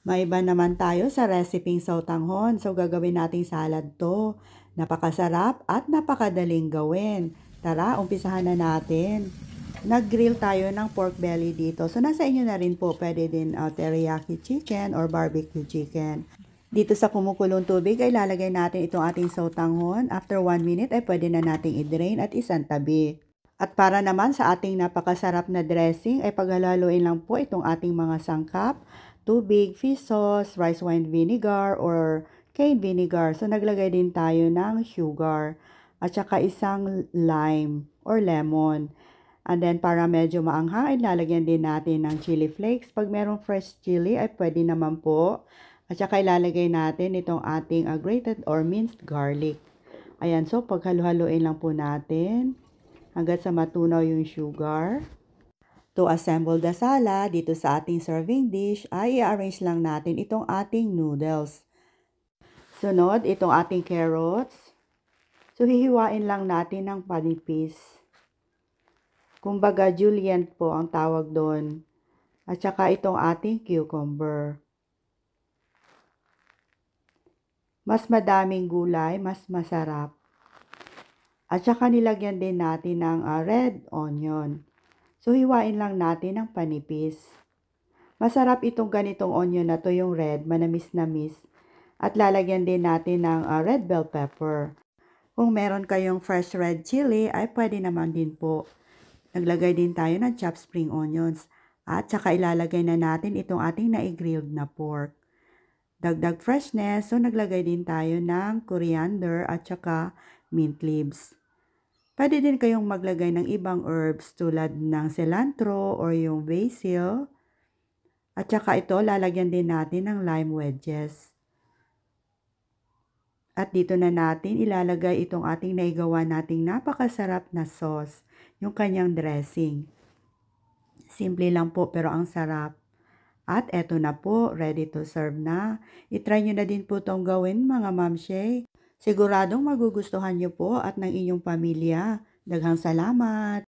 Maiba naman tayo sa reseping sautanghon. So, gagawin nating salad to. Napakasarap at napakadaling gawin. Tara, umpisahan na natin. Nag-grill tayo ng pork belly dito. So, nasa inyo na rin po. Pwede din teriyaki chicken or barbecue chicken. Dito sa kumukulong tubig ay lalagay natin itong ating sautanghon. After 1 minute ay pwede na nating i-drain at isantabi. At para naman sa ating napakasarap na dressing ay paghalo-haloin lang po itong ating mga sangkap, tubig, fish sauce, rice wine vinegar, or cane vinegar. So naglagay din tayo ng sugar at saka isang lime or lemon. And then para medyo maanghang, ay lalagyan din natin ng chili flakes. Pag merong fresh chili ay pwede naman po. At saka ilalagay natin itong ating grated or minced garlic. Ayan, so paghalo-haloin lang po natin hanggang sa matunaw yung sugar. To assemble the salad, dito sa ating serving dish, ay i-arrange lang natin itong ating noodles. Sunod, itong ating carrots. So, hihiwain lang natin ng panipis. Kumbaga, julienne po ang tawag doon. At saka itong ating cucumber. Mas madaming gulay, mas masarap. At saka nilagyan din natin ng red onion. So, hiwain lang natin ng panipis. Masarap itong ganitong onion na to, yung red, manamis-namis. At lalagyan din natin ng red bell pepper. Kung meron kayong fresh red chili, ay pwede naman din po. Naglagay din tayo ng chopped spring onions. At saka ilalagay na natin itong ating nai-grilled na pork. Dagdag freshness, so naglagay din tayo ng coriander at saka mint leaves. Pwede din kayong maglagay ng ibang herbs tulad ng cilantro or yung basil. At saka ito, lalagyan din natin ng lime wedges. At dito na natin ilalagay itong ating naigawa nating napakasarap na sauce, yung kanyang dressing. Simple lang po pero ang sarap. At eto na po, ready to serve na. I-try nyo na din po itong gawin mga mamshay. Siguradong magugustuhan nyo po at ng inyong pamilya. Daghang salamat!